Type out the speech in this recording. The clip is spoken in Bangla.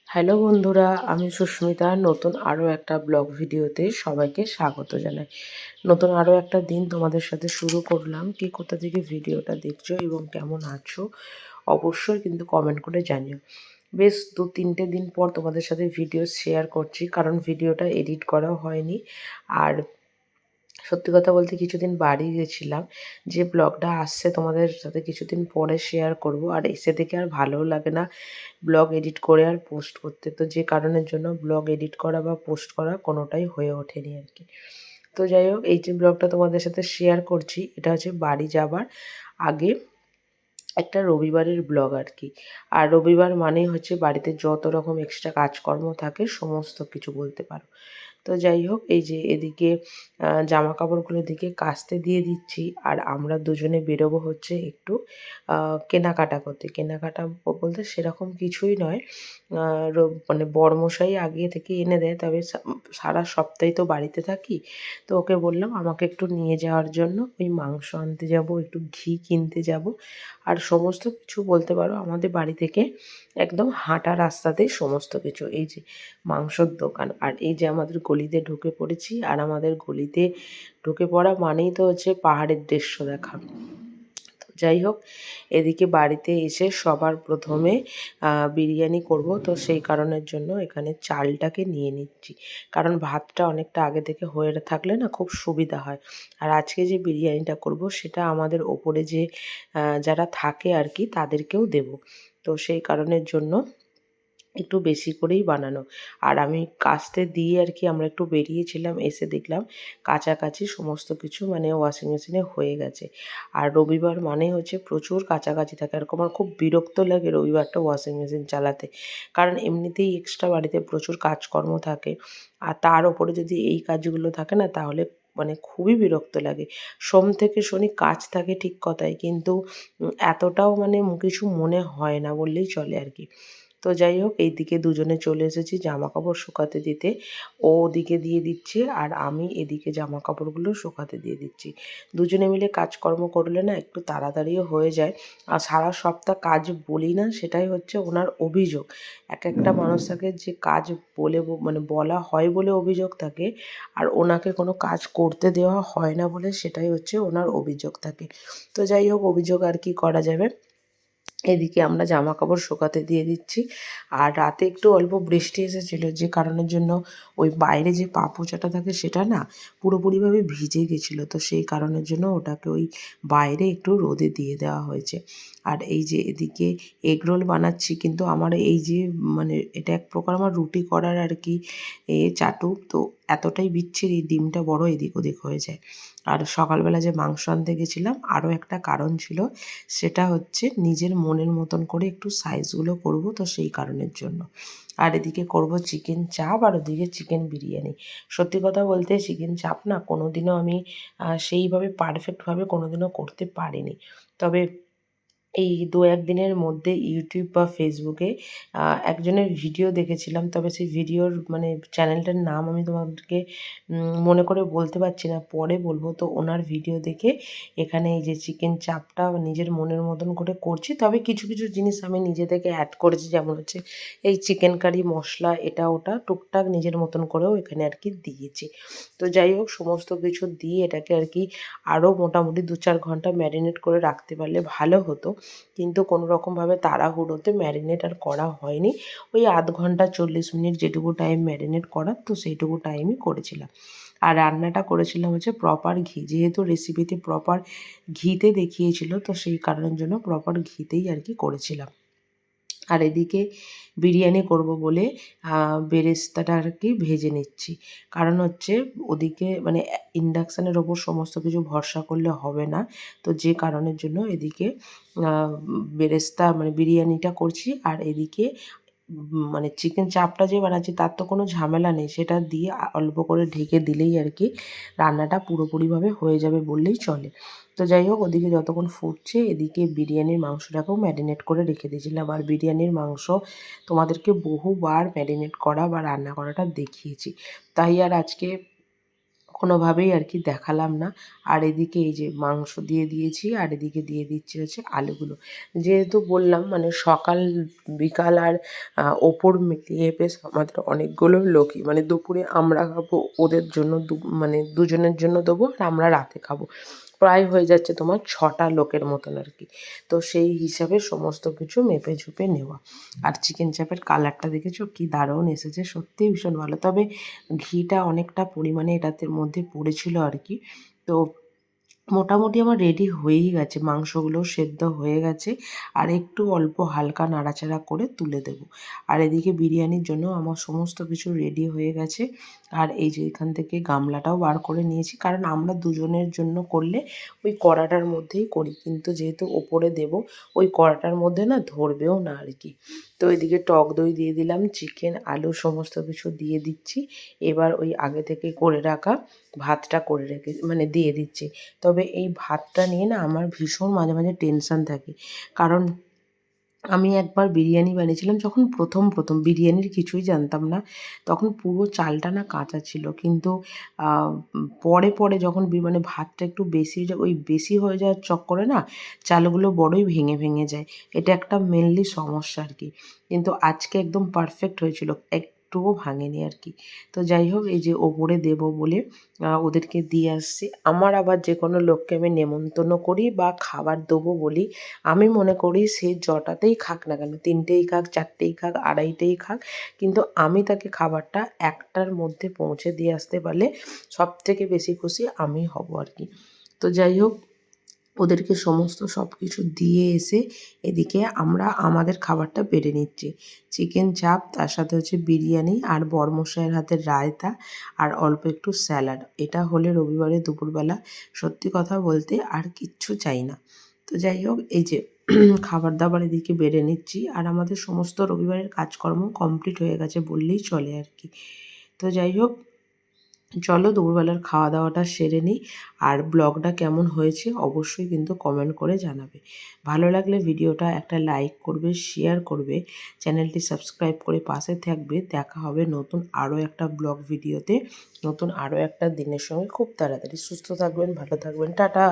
হ্যালো বন্ধুরা, আমি সুস্মিতা। নতুন আরও একটা ব্লগ ভিডিওতে সবাইকে স্বাগত জানাই। নতুন আরও একটা দিন তোমাদের সাথে শুরু করলাম। কে কোথা থেকে ভিডিওটা দেখছো এবং কেমন আছো অবশ্যই কিন্তু কমেন্ট করে জানিও। বেশ 2-3টে দিন পর তোমাদের সাথে ভিডিও শেয়ার করছি, কারণ ভিডিওটা এডিট করাও হয়নি। আর সত্যি কথা বলতে কিছুদিন বাড়ি গেছিলাম, যে ব্লগটা আসছে তোমাদের সাথে কিছুদিন পরে শেয়ার করব। আর এসে থেকে আর ভালোও লাগে না ব্লগ এডিট করে আর পোস্ট করতে, তো যে কারণের জন্য ব্লগ এডিট করা বা পোস্ট করা কোনোটাই হয়ে ওঠেনি আর কি। তো যাই হোক, এই যে ব্লগটা তোমাদের সাথে শেয়ার করছি, এটা হচ্ছে বাড়ি যাবার আগে একটা রবিবারের ব্লগ আর কি। আর রবিবার মানেই হচ্ছে বাড়িতে যত রকম এক্সট্রা কাজকর্ম থাকে সমস্ত কিছু বলতে পারো। তো যাই হোক, এই যে এদিকে জামা কাপড়গুলো এদিকে কাচতে দিয়ে দিচ্ছি, আর আমরা দুজনে বেরোবো হচ্ছে একটু কেনাকাটা করতে। কেনাকাটা বলতে সেরকম কিছুই নয়, মানে বরমশাই আগে থেকে এনে দেয়, তবে সারা সপ্তাহে তো বাড়িতে থাকি। তো ওকে বললাম আমাকে একটু নিয়ে যাওয়ার জন্য, ওই মাংস আনতে যাব, একটু ঘি কিনতে যাব। আর সমস্ত কিছু বলতে পারো আমাদের বাড়ি থেকে একদম হাঁটা রাস্তাতেই সমস্ত কিছু। এই যে মাংসর দোকান, আর এই যে আমাদের গলিতে ঢুকে পড়েছি। আর আমাদের গলিতে ঢুকে পড়া মানেই তো হচ্ছে পাহাড়ের দৃশ্য দেখা। তো যাই হোক, এদিকে বাড়িতে এসে সবার প্রথমে বিরিয়ানি করব, তো সেই কারণের জন্য এখানে চালটাকে নিয়ে নিচ্ছি। কারণ ভাতটা অনেকটা আগে থেকে হয়ে থাকলে না খুব সুবিধা হয়। আর আজকে যে বিরিয়ানিটা করব সেটা আমাদের ওপরে যে যারা থাকে আর কি তাদেরকেও দেব। তো সেই কারণের জন্য একটু বেশি করেই বানানো। আর আমি কাচতে দিয়ে আর কি আমরা একটু বেরিয়েছিলাম, এসে দেখলাম কাচাকাচি সমস্ত কিছু মানে ওয়াশিং মেশিনে হয়ে গেছে। আর রবিবার মানে হচ্ছে প্রচুর কাচাকাচি থাকে। আর আমার খুব বিরক্ত লাগে রবিবারটা ওয়াশিং মেশিন চালাতে, কারণ এমনিতেই এক্সট্রা বাড়িতে প্রচুর কাজকর্ম থাকে। আর তার ওপরে যদি এই কাজগুলো থাকে না, তাহলে মানে খুবই বিরক্ত লাগে। সোম থেকে শনি কাজ থাকে ঠিক কথাই, কিন্তু এতটাও মানে কিছু মনে হয় না বললেই চলে আর কি। তো যাই হোক, এইদিকে দুজনে চলে এসেছি জামা কাপড় শুকাতে দিতে। ও ওদিকে দিয়ে দিচ্ছে আর আমি এদিকে জামা কাপড়গুলো শুকাতে দিয়ে দিচ্ছি। দুজনে মিলে কাজকর্ম করলে না একটু তাড়াতাড়িও হয়ে যায়। আর সারা সপ্তাহ কাজ বলি না, সেটাই হচ্ছে ওনার অভিযোগ। এক একটা মানুষ থাকে যে কাজ বলে মানে বলা হয় বলে অভিযোগ থাকে, আর ওনাকে কোনো কাজ করতে দেওয়া হয় না বলে সেটাই হচ্ছে ওনার অভিযোগ থাকে। তো যাই হোক, অভিযোগ আর কি করা যাবে। এদিকে আমরা জামা কাপড় শুকাতে দিয়ে দিচ্ছি। আর রাতে একটু অল্প বৃষ্টি এসেছিল, যে কারণের জন্য ওই বাইরে যে পা পোছাটা থাকে সেটা না পুরোপুরিভাবে ভিজে গেছিলো, তো সেই কারণের জন্য ওটাকে ওই বাইরে একটু রোদে দিয়ে দেওয়া হয়েছে। আর এই যে এদিকে এগরোল বানাচ্ছি, কিন্তু আমার এই যে মানে এটা এক প্রকার আমার রুটি করার আর কি চাটু, তো এতটাই বিচ্ছিরি ডিমটা বড় এদিক ওদিক হয়ে যায়। আর সকালবেলা যে মাংস আনতে গেছিলাম আরও একটা কারণ ছিল, সেটা হচ্ছে নিজের মনের মতন করে একটু সাইজগুলো করব, তো সেই কারণের জন্য। আর এদিকে করব চিকেন চাপ, আর ওদিকে চিকেন বিরিয়ানি। সত্যি কথা বলতে চিকেন চাপ না কোনোদিনও আমি সেইভাবে পারফেক্টভাবে কোনোদিনও করতে পারিনি। তবে এই 2-1 দিনের মধ্যে ইউটিউব বা ফেসবুকে একজনের ভিডিও দেখেছিলাম, তবে সেই ভিডিওর মানে চ্যানেলটার নাম আমি তোমাদেরকে মনে করে বলতে পারছি না, পরে বলবো। তো ওনার ভিডিও দেখে এখানে এই যে চিকেন চাপটা নিজের মনের মতন করে করছি, তবে কিছু কিছু জিনিস আমি নিজে থেকে অ্যাড করেছি, যেমন হচ্ছে এই চিকেন কারি মশলা এটা ওটা টুকটাক নিজের মতন করেও এখানে আর কি দিয়েছি। তো যাই হোক, সমস্ত কিছু দিয়ে এটাকে আর কি আরও মোটামুটি 2-4 ঘন্টা ম্যারিনেট করে রাখতে পারলে ভালো হতো, কিন্তু কোনো রকমভাবে তাড়াহুড়োতে ম্যারিনেট আর করা হয়নি। ওই আধ ঘন্টা 40 মিনিট যেটুকু টাইম ম্যারিনেট করার, তো সেইটুকু টাইমই করেছিলাম। আর রান্নাটা করেছিলাম হচ্ছে প্রপার ঘি, যেহেতু রেসিপিতে প্রপার ঘিতে দেখিয়েছিল, তো সেই কারণের জন্য প্রপার ঘিতেই আর কি করেছিলাম। আর এদিকে বিরিয়ানি করব বলে বেরেস্তাটা আর কি ভেজে নিচ্ছি। কারণ হচ্ছে ওদিকে মানে ইন্ডাকশানের ওপর সমস্ত কিছু ভরসা করলে হবে না, তো যে কারণের জন্য এদিকে বেরেস্তা মানে বিরিয়ানিটা করছি। আর এদিকে মানে চিকেন চাপটা যে বানাচ্ছি তার তো কোনো ঝামেলা নেই, সেটা দিয়ে অল্প করে ঢেকে দিলেই আর কি রান্নাটা পুরোপুরিভাবে হয়ে যাবে বললেই চলে। তো যাই হোক, ওদিকে যতক্ষণ ফুটছে এদিকে বিরিয়ানির মাংসটাকেও ম্যারিনেট করে রেখে দিয়েছিলাম। আর বিরিয়ানির মাংস তোমাদেরকে বহুবার ম্যারিনেট করা বা রান্না করাটা দেখিয়েছি, তাই আর আজকে কোনোভাবেই আর কি দেখালাম না। আর এদিকে এই যে মাংস দিয়ে দিয়েছি, আর এদিকে দিয়ে দিচ্ছি হচ্ছে আলুগুলো। যেহেতু বললাম মানে সকাল বিকাল আর ওপর মিলিয়ে বেশ আমাদের অনেকগুলো লোকই, মানে দুপুরে আমরা খাবো, ওদের জন্য মানে দুজনের জন্য দেবো, আর আমরা রাতে খাবো। প্রায় হয়ে যাচ্ছে তোমার 6টা লোকের মতন আর কি। তো সেই হিসাবে সমস্ত কিছু মেপে ঝুপে নেওয়া। আর চিকেন চাপের কালারটা দেখেছো কি দারুণ এসেছে, সত্যিই ভীষণ ভালো। তবে ঘিটা অনেকটা পরিমাণে এটাতে মধ্যে পড়েছিল আর কি। তো মোটামুটি আমার রেডি হয়েই গেছে, মাংসগুলো সেদ্ধ হয়ে গেছে, আর একটু অল্প হালকা নাড়াচাড়া করে তুলে দেব। আর এদিকে বিরিয়ানির জন্য আমার সমস্ত কিছু রেডি হয়ে গেছে। আর এই যে এখান থেকে গামলাটাও বার করে নিয়েছি, কারণ আমরা দুজনের জন্য করলে ওই কড়াটার মধ্যেই করি, কিন্তু যেহেতু ওপরে দেব ওই কড়াটার মধ্যে না ধরবেও না আর কি। তো এদিকে টক দই দিয়ে দিলাম, চিকেন আলু সমস্ত কিছু দিয়ে দিচ্ছি। এবার ওই আগে থেকে করে রাখা ভাতটা করে রেখে মানে দিয়ে দিচ্ছি। তবে এই ভাতটা নিয়ে না আমার ভীষণ মাঝে মাঝে টেনশান থাকে, কারণ আমি একবার বিরিয়ানি বানিয়েছিলাম যখন প্রথম বিরিয়ানির কিছুই জানতাম না, তখন পুরো চালটা না কাঁচা ছিল, কিন্তু পরে যখন মানে ভাতটা একটু বেশি ওই বেশি হয়ে যাওয়ার চক্করে না চালগুলো বড়ই ভেঙে যায়। এটা একটা মেনলি সমস্যা আর কি। কিন্তু আজকে একদম পারফেক্ট হয়েছিল, একটুও ভাঙেনি আর কি। তো যাই হোক, এই যে ওপরে দেবো বলে ওদেরকে দিয়ে আসছি। আমার আবার যে কোনো লোককে আমি নেমন্তন্ন করি বা খাবার দেবো বলি, আমি মনে করি সে যটাতেই খাক না কেন, 3টেই খাক, 4টেই খাক, 2:30টেই খাক, কিন্তু আমি তাকে খাবারটা 1টার মধ্যে পৌঁছে দিয়ে আসতে পারলে সবথেকে বেশি খুশি আমি হব আর কি। তো যাই হোক, ওদেরকে সমস্ত সব কিছু দিয়ে এসে এদিকে আমরা আমাদের খাবারটা বেড়ে নিচ্ছি। চিকেন চাপ, তার সাথে হচ্ছে বিরিয়ানি, আর বরমশাইয়ের হাতের রায়তা, আর অল্প একটু স্যালাড। এটা হলে রবিবারে দুপুরবেলা সত্যি কথা বলতে আর কিচ্ছু চাই না। তো যাই হোক, এই যে খাবার দাবার এদিকে বেড়ে নিচ্ছি, আর আমাদের সমস্ত রবিবারের কাজকর্ম কমপ্লিট হয়ে গেছে বললেই চলে আর কি। তো যাই হোক, চলো দুপুরবেলার খাওয়া দাওয়াটা সেরে নিই। আর ব্লগটা কেমন হয়েছে অবশ্যই কিন্তু কমেন্ট করে জানাবে। ভালো লাগলে ভিডিওটা একটা লাইক করবে, শেয়ার করবে, চ্যানেলটি সাবস্ক্রাইব করে পাশে থাকবে। দেখা হবে নতুন আরও একটা ব্লগ ভিডিওতে, নতুন আরও একটা দিনের সঙ্গে খুব তাড়াতাড়ি। সুস্থ থাকবেন, ভালো থাকবেন, টাটা।